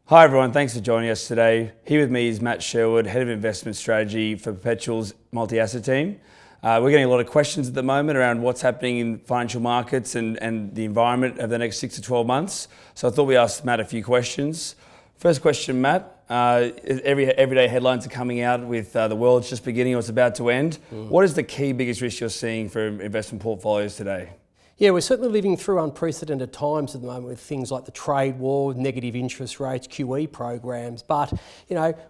Hi everyone, thanks for joining us today. Here with me is Matt Sherwood, Head of Investment Strategy for Perpetual's multi-asset team. We're getting a lot of questions at the moment around what's happening in financial markets and the environment over the next 6 to 12 months. So I thought we'd ask Matt a few questions. First question, Matt. Everyday headlines are coming out with the world's just beginning or it's about to end. What is the key biggest risk you're seeing for investment portfolios today? Yeah, we're certainly living through unprecedented times at the moment with things like the trade war, negative interest rates, QE programs. But,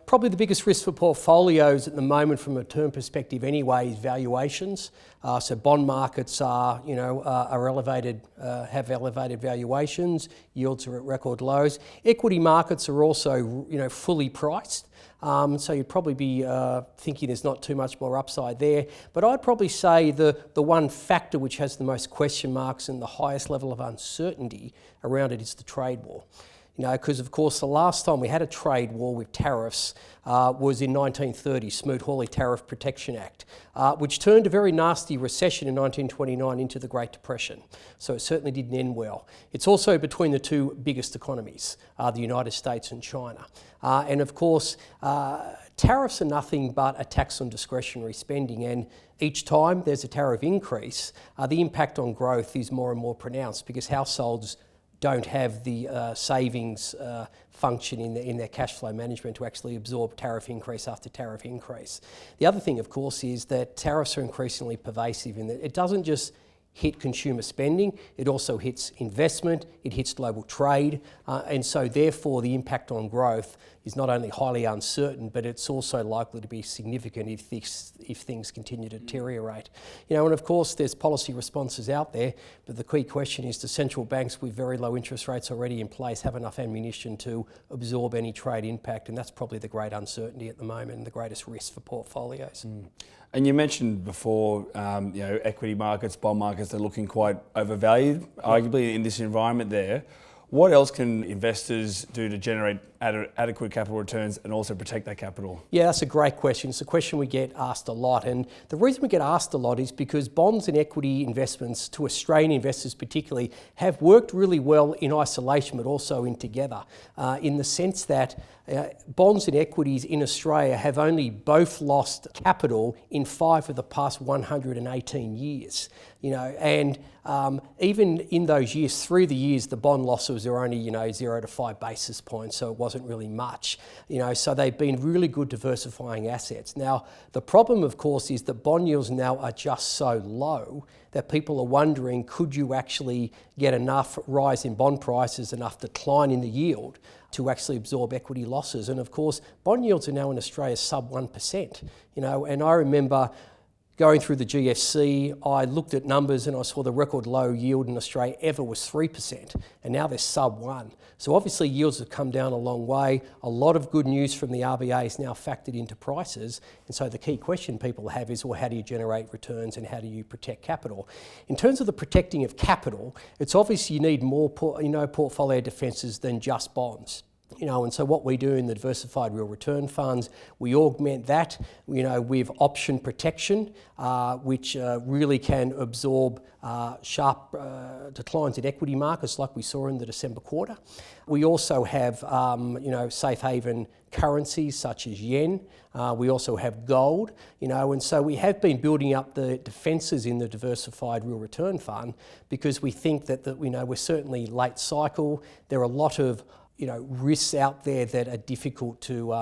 probably the biggest risk for portfolios at the moment from a term perspective anyway is valuations. So bond markets are elevated, have elevated valuations. Yields are at record lows. Equity markets are also, fully priced. So you'd probably be thinking there's not too much more upside there. But I'd probably say the one factor which has the most question marks and the highest level of uncertainty around it is the trade war. Because of course the last time we had a trade war with tariffs was in 1930, Smoot-Hawley Tariff Protection Act, which turned a very nasty recession in 1929 into the Great Depression. So it certainly didn't end well. It's also between the two biggest economies, the United States and China. And of course, tariffs are nothing but a tax on discretionary spending, and each time there's a tariff increase, the impact on growth is more and more pronounced because households don't have the savings function in their cash flow management to actually absorb tariff increase after tariff increase. The other thing, of course, is that tariffs are increasingly pervasive in that it doesn't just hit consumer spending, it also hits investment, it hits global trade, and so therefore the impact on growth is not only highly uncertain, but it's also likely to be significant if things continue to deteriorate. And of course there's policy responses out there, but the key question is, do central banks with very low interest rates already in place have enough ammunition to absorb any trade impact? And that's probably the great uncertainty at the moment and the greatest risk for portfolios. And you mentioned before, equity markets, bond markets are looking quite overvalued, arguably in this environment there. What else can investors do to generate adequate capital returns and also protect that capital? Yeah, that's a great question. It's a question we get asked a lot. And the reason we get asked a lot is because bonds and equity investments, to Australian investors particularly, have worked really well in isolation, but also in together, in the sense that bonds and equities in Australia have only both lost capital in 5 of the past 118 years. And even in those years, through the years, the bond losses are only 0 to 5 basis points, so it wasn't really much. So they've been really good diversifying assets. Now, the problem, of course, is that bond yields now are just so low that people are wondering, could you actually get enough rise in bond prices, enough decline in the yield to actually absorb equity losses? And of course, bond yields are now in Australia sub 1%. And I remember going through the GFC, I looked at numbers and I saw the record low yield in Australia ever was 3%, and now they're sub 1. So obviously yields have come down a long way. A lot of good news from the RBA is now factored into prices, and so the key question people have is, well, how do you generate returns and how do you protect capital? In terms of the protecting of capital, it's obvious you need more portfolio defences than just bonds. And so what we do in the diversified real return funds, we augment that, with option protection, which really can absorb sharp declines in equity markets like we saw in the December quarter. We also have, safe haven currencies such as yen. We also have gold, and so we have been building up the defences in the diversified real return fund because we think that we're certainly late cycle. There are a lot of risks out there that are difficult to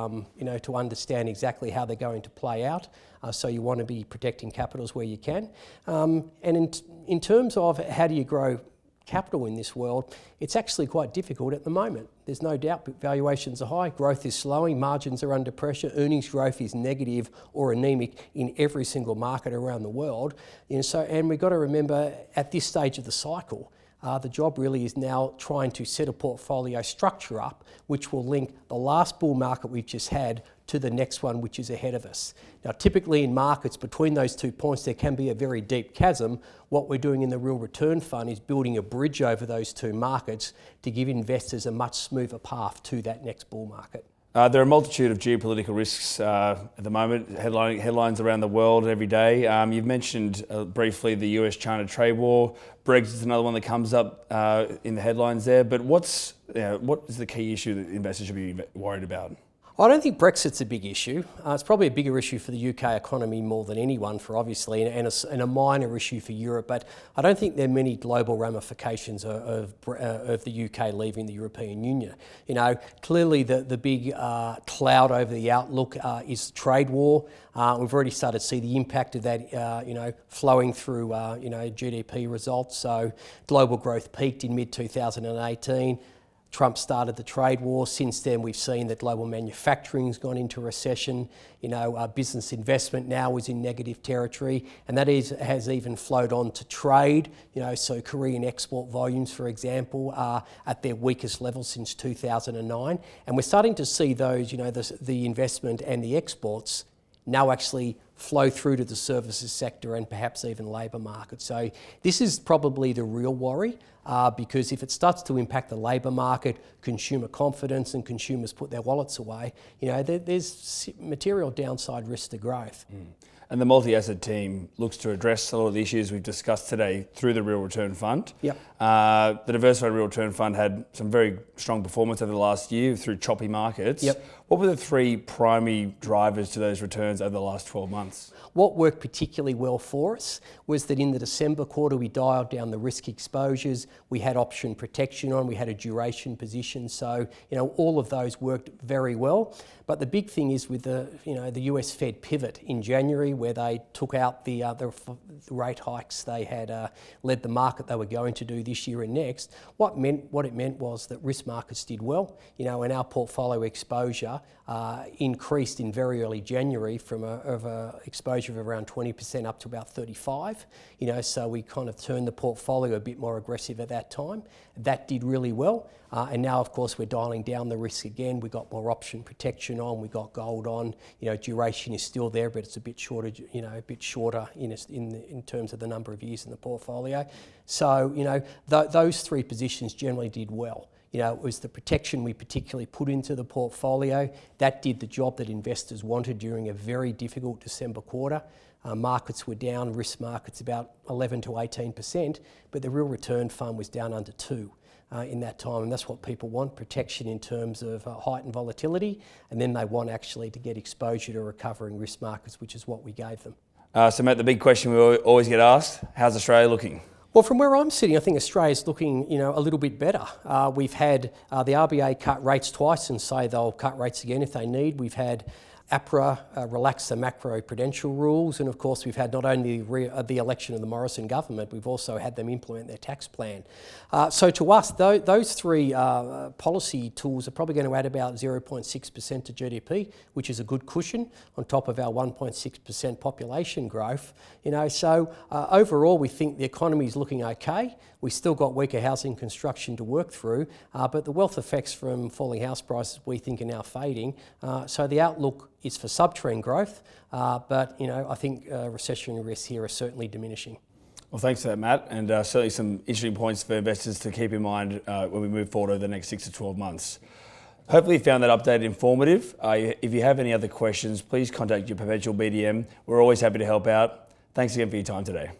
understand exactly how they're going to play out. So you want to be protecting capitals where you can. And in terms of how do you grow capital in this world, it's actually quite difficult at the moment. There's no doubt valuations are high, growth is slowing, margins are under pressure, earnings growth is negative or anemic in every single market around the world. And we've got to remember at this stage of the cycle, the job really is now trying to set a portfolio structure up which will link the last bull market we've just had to the next one which is ahead of us. Now typically in markets between those 2 points there can be a very deep chasm. What we're doing in the real return fund is building a bridge over those 2 markets to give investors a much smoother path to that next bull market. There are a multitude of geopolitical risks at the moment, headlines around the world every day. You've mentioned briefly the US-China trade war. Brexit is another one that comes up in the headlines there. But what is the key issue that investors should be worried about? I don't think Brexit's a big issue. It's probably a bigger issue for the UK economy more than anyone, for obviously, and a minor issue for Europe. But I don't think there are many global ramifications of the UK leaving the European Union. You know, clearly the big cloud over the outlook is the trade war. We've already started to see the impact of that, flowing through, GDP results. So global growth peaked in mid-2018. Trump started the trade war. Since then, we've seen that global manufacturing's gone into recession. Business investment now is in negative territory, and that has even flowed on to trade. So Korean export volumes, for example, are at their weakest level since 2009, and we're starting to see those, the investment and the exports now actually flow through to the services sector and perhaps even labour market. So this is probably the real worry, because if it starts to impact the labour market, consumer confidence, and consumers put their wallets away, there's material downside risk to growth. And the multi-asset team looks to address a lot of the issues we've discussed today through the Real Return Fund. Yep. The Diversified Real Return Fund had some very strong performance over the last year through choppy markets. Yep. What were the three primary drivers to those returns over the last 12 months? What worked particularly well for us was that in the December quarter, we dialed down the risk exposures. We had option protection on, we had a duration position. So, all of those worked very well. But the big thing is with the US Fed pivot in January, where they took out the rate hikes they had led the market they were going to do this year and next. What it meant was that risk markets did well, and our portfolio exposure increased in very early January from a exposure of around 20% up to about 35%. So we kind of turned the portfolio a bit more aggressive at that time. That did really well. And now, of course, we're dialing down the risk again. We got more option protection on. We got gold on. Duration is still there, but it's a bit shorter. In terms of the number of years in the portfolio. So those three positions generally did well. It was the protection we particularly put into the portfolio. That did the job that investors wanted during a very difficult December quarter. Markets were down, risk markets about 11 to 18%, but the Real Return Fund was down under 2%. In that time, and that's what people want, protection in terms of heightened volatility, and then they want actually to get exposure to recovering risk markets, which is what we gave them. So Matt, the big question we always get asked, how's Australia looking? Well, from where I'm sitting, I think Australia's looking, a little bit better. We've had the RBA cut rates twice and say they'll cut rates again if they need. We've had APRA relax the macro-prudential rules, and of course we've had not only the election of the Morrison government, we've also had them implement their tax plan. So to us, those three policy tools are probably going to add about 0.6% to GDP, which is a good cushion on top of our 1.6% population growth. So overall we think the economy is looking okay. We've still got weaker housing construction to work through, but the wealth effects from falling house prices we think are now fading. So the outlook is for sub-trend growth, but I think recession risks here are certainly diminishing. Well, thanks for that, Matt, and certainly some interesting points for investors to keep in mind when we move forward over the next 6 to 12 months. Hopefully you found that update informative. If you have any other questions, please contact your Perpetual BDM. We're always happy to help out. Thanks again for your time today.